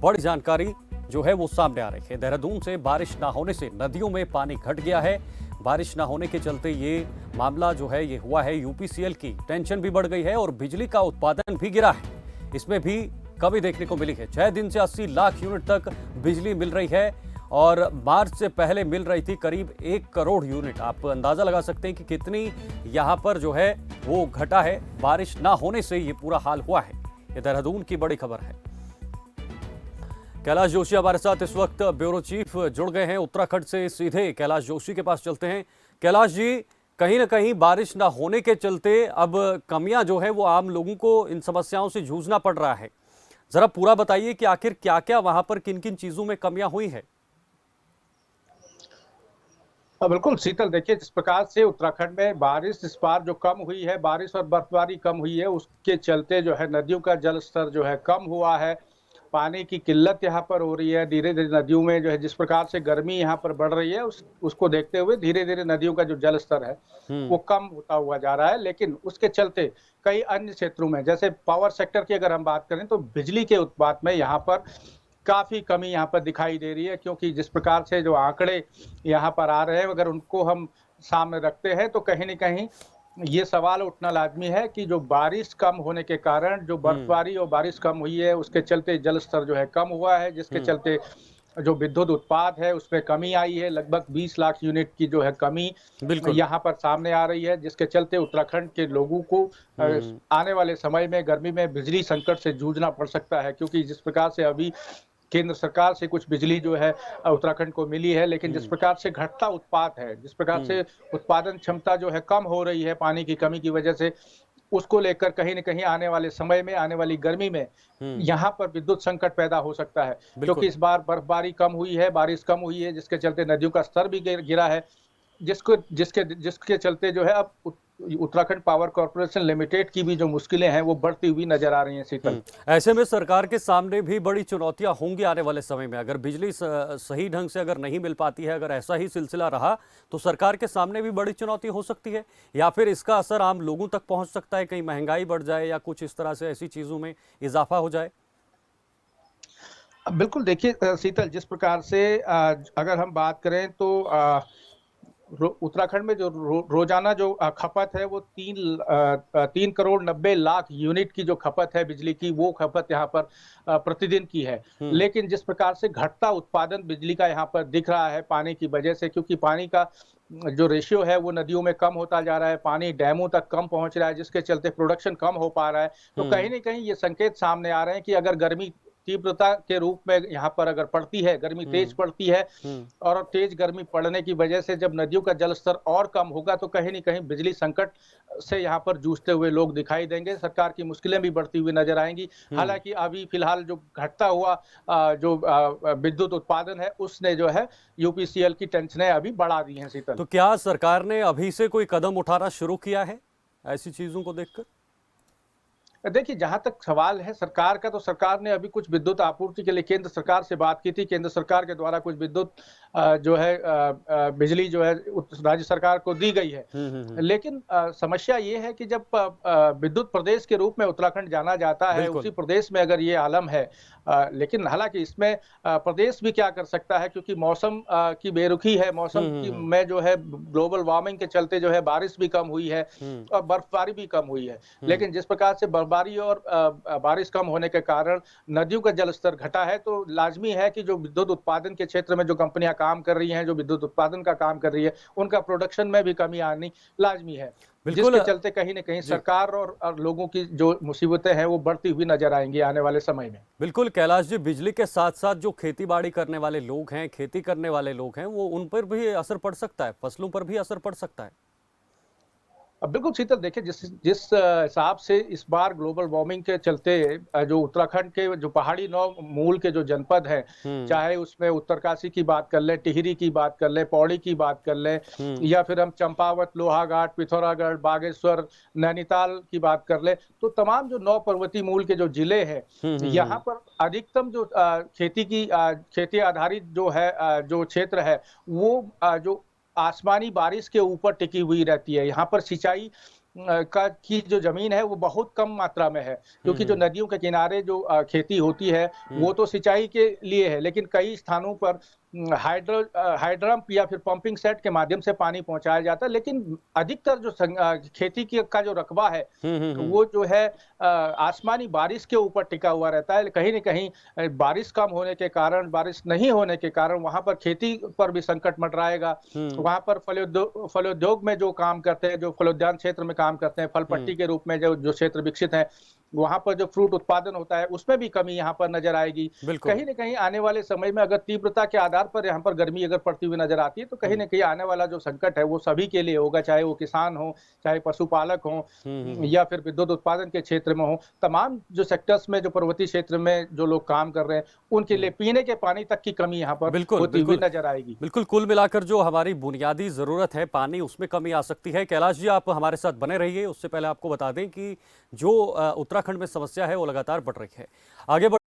बड़ी जानकारी जो है वो सामने आ रही है। देहरादून से बारिश ना होने से नदियों में पानी घट गया है। बारिश ना होने के चलते ये मामला जो है ये हुआ है। यूपीसीएल की टेंशन भी बढ़ गई है और बिजली का उत्पादन भी गिरा है। इसमें भी कमी देखने को मिली है। 6 दिन से 80 लाख यूनिट तक बिजली मिल रही है और मार्च से पहले मिल रही थी करीब 1 करोड़ यूनिट। आप अंदाजा लगा सकते हैं कि कितनी यहां पर जो है वो घटा है। बारिश ना होने से ये पूरा हाल हुआ है। ये देहरादून की बड़ी खबर है। कैलाश जोशी हमारे साथ इस वक्त ब्यूरो चीफ जुड़ गए हैं उत्तराखंड से। सीधे कैलाश जोशी के पास चलते हैं। कैलाश जी, कहीं ना कहीं बारिश ना होने के चलते अब कमियां जो है वो आम लोगों को इन समस्याओं से जूझना पड़ रहा है। जरा पूरा बताइए कि आखिर क्या क्या वहां पर किन किन चीजों में कमियां हुई है। बिल्कुल शीतल, देखिए जिस प्रकार से उत्तराखंड में बारिश इस बार जो कम हुई है, बारिश और बर्फबारी कम हुई है, उसके चलते जो है नदियों का जल स्तर जो है कम हुआ है। पानी की किल्लत यहाँ पर हो रही है। धीरे धीरे नदियों में जो है जिस प्रकार से गर्मी यहाँ पर बढ़ रही है उसको देखते हुए धीरे धीरे नदियों का जो जल स्तर है वो कम होता हुआ जा रहा है। लेकिन उसके चलते कई अन्य क्षेत्रों में, जैसे पावर सेक्टर की अगर हम बात करें तो बिजली के उत्पाद में यहाँ पर काफी कमी यहाँ पर दिखाई दे रही है, क्योंकि जिस प्रकार से जो आंकड़े यहाँ पर आ रहे हैं अगर उनको हम सामने रखते हैं तो कहीं न कहीं ये सवाल उठना लाजमी है कि जो बारिश कम होने के कारण जो बर्फबारी और बारिश कम हुई है उसके चलते जल स्तर जो है कम हुआ है, जिसके चलते जो विद्युत उत्पाद है उसमें कमी आई है। लगभग 20 लाख यूनिट की जो है कमी बिल्कुल। यहाँ पर सामने आ रही है, जिसके चलते उत्तराखंड के लोगों को आने वाले समय में गर्मी में बिजली संकट से जूझना पड़ सकता है। क्योंकि जिस प्रकार से अभी केंद्र सरकार से कुछ बिजली जो है उत्तराखंड को मिली है, लेकिन जिस प्रकार से घटता उत्पाद है, जिस प्रकार से उत्पादन क्षमता जो है कम हो रही है पानी की कमी की वजह से, उसको लेकर कहीं न कहीं आने वाले समय में, आने वाली गर्मी में यहाँ पर विद्युत संकट पैदा हो सकता है। क्योंकि इस बार बर्फबारी कम हुई है, बारिश कम हुई है, जिसके चलते नदियों का स्तर भी गिरा है, जिसके चलते जो है अब उत्तराखंड पावर कॉर्पोरेशन लिमिटेड की भी जो मुश्किलें हैं वो बढ़ती हुई नजर आ रही हैं शीतल। ऐसे में सरकार के सामने भी बड़ी चुनौतियां होंगी आने वाले समय में। अगर बिजली सही ढंग से अगर नहीं मिल पाती है, अगर ऐसा ही सिलसिला रहा तो सरकार के सामने भी बड़ी चुनौती हो सकती है, या फिर इसका असर आम लोगों तक पहुंच सकता है। कहीं महंगाई बढ़ जाए या कुछ इस तरह से ऐसी चीजों में इजाफा हो जाए। बिल्कुल, देखिए शीतल, जिस प्रकार से अगर हम बात करें तो उत्तराखंड में जो रोजाना जो खपत है वो 3 करोड़ 90 लाख यूनिट की जो खपत है बिजली की, वो खपत यहाँ पर प्रतिदिन की है। लेकिन जिस प्रकार से घटता उत्पादन बिजली का यहाँ पर दिख रहा है पानी की वजह से, क्योंकि पानी का जो रेशियो है वो नदियों में कम होता जा रहा है, पानी डैमों तक कम पहुंच रहा है, जिसके चलते प्रोडक्शन कम हो पा रहा है। तो कहीं न कहीं ये संकेत सामने आ रहे हैं कि अगर गर्मी तीव्रता के रूप में यहाँ पर अगर पड़ती है, गर्मी तेज पड़ती है और तेज गर्मी पड़ने की वजह से जब नदियों का जल स्तर और कम होगा तो कहीं न कहीं बिजली संकट से यहाँ पर जूझते हुए लोग दिखाई देंगे। सरकार की मुश्किलें भी बढ़ती हुई नजर आएंगी। हालांकि अभी फिलहाल जो घटता हुआ जो विद्युत उत्पादन है उसने जो है यूपीसीएल की टेंशनें अभी बढ़ा दी हैं शीतल। तो क्या सरकार ने अभी से कोई कदम उठाना शुरू किया है ऐसी चीजों को देखकर? देखिए, जहां तक सवाल है सरकार का, तो सरकार ने अभी कुछ विद्युत आपूर्ति के लिए केंद्र सरकार से बात की थी। केंद्र सरकार के द्वारा कुछ विद्युत जो है बिजली जो है राज्य सरकार को दी गई है। लेकिन समस्या ये है कि जब विद्युत प्रदेश के रूप में उत्तराखंड जाना जाता है, उसी प्रदेश में अगर ये आलम है, लेकिन हालांकि इसमें प्रदेश भी क्या कर सकता है, क्योंकि मौसम की बेरुखी है। मौसम की में जो है ग्लोबल वार्मिंग के चलते जो है बारिश भी कम हुई है और बर्फबारी भी कम हुई है। लेकिन जिस प्रकार से बर्फबारी और बारिश कम होने के कारण नदियों का जलस्तर घटा है, तो लाजमी है कि जो विद्युत उत्पादन के क्षेत्र में जो कंपनियां काम कर रही हैं, जो विद्युत उत्पादन का काम कर रही है, उनका प्रोडक्शन में भी कमी आनी लाजमी है, जिसके चलते कहीं न कहीं सरकार और लोगों की जो मुसीबतें हैं वो बढ़ती हुई नजर आएंगी आने वाले समय में। बिल्कुल कैलाश जी, बिजली के साथ साथ जो खेती बाड़ी करने वाले लोग हैं, खेती करने वाले लोग हैं, वो उन पर भी असर पड़ सकता है, फसलों पर भी असर पड़ सकता है। बिल्कुल शीतल, देखिए जिस जिस हिसाब से इस बार ग्लोबल वार्मिंग के चलते जो उत्तराखंड के जो पहाड़ी नौ मूल के जो जनपद हैं, चाहे उसमें उत्तरकाशी की बात कर ले, टिहरी की बात कर ले, पौड़ी की बात कर ले, या फिर हम चंपावत, लोहाघाट, पिथौरागढ़, बागेश्वर, नैनीताल की बात कर ले, तो तमाम जो 9 पर्वतीय मूल के जो जिले हैं, यहाँ पर अधिकतम जो खेती आधारित जो है जो क्षेत्र है वो जो आसमानी बारिश के ऊपर टिकी हुई रहती है। यहाँ पर सिंचाई की जो ज़मीन है वो बहुत कम मात्रा में है। हुँ, क्योंकि जो हुँ। नदियों के किनारे जो खेती होती है, हुँ। वो तो सिंचाई के लिए है, लेकिन कई स्थानों पर हाइड्रम या फिर पंपिंग सेट के माध्यम से पानी पहुँचाया जाता है। लेकिन अधिकतर जो खेती की का जो रकबा है, हुँ, हुँ, हुँ। वो जो है आसमानी बारिश के ऊपर टिका हुआ रहता है। कहीं न कहीं बारिश कम होने के कारण, बारिश नहीं होने के कारण वहाँ पर खेती पर भी संकट मंडराएगा। हुँ, वहाँ पर फलोद्योग में जो काम करते हैं, जो फलोद्यान क्षेत्र में काम करते हैं, फल हुँ। पट्टी के रूप में जो जो क्षेत्र विकसित हैं, वहाँ पर जो फ्रूट उत्पादन होता है, उसमें भी कमी यहाँ पर नज़र आएगी। बिल्कुल। कहीं न कहीं आने वाले समय में अगर तीव्रता के आधार पर यहाँ पर गर्मी अगर पड़ती हुई नज़र आती है, तो कहीं हुँ। न कहीं आने वाला जो संकट है, वो सभी के लिए होगा, चाहे वो किसान हों, चाहे पशुपालक हों, हुँ, हुँ, हुँ। या फिर विद्युत उत्पादन के क्षेत्र में हों। तमाम जो सेक्टर्स में, जो पर्वतीय क्षेत्र में जो लोग काम कर रहे हैं, उनके लिए हुँ। पीने के पानी तक की कमी यहाँ पर बिल्कुल, होती हुई बिल्कुल। नज़र आएगी। बिल्कुल, कुल मिलाकर जो हमारी बुनियादी ज़रूरत है पानी, उसमें कमी आ सकती है। कैलाश जी, आप हमारे साथ बने रहिए। उससे पहले आपको बता दें कि जो उत्तराखंड में समस्या है, वो लगातार बढ़ रही है। आगे बढ़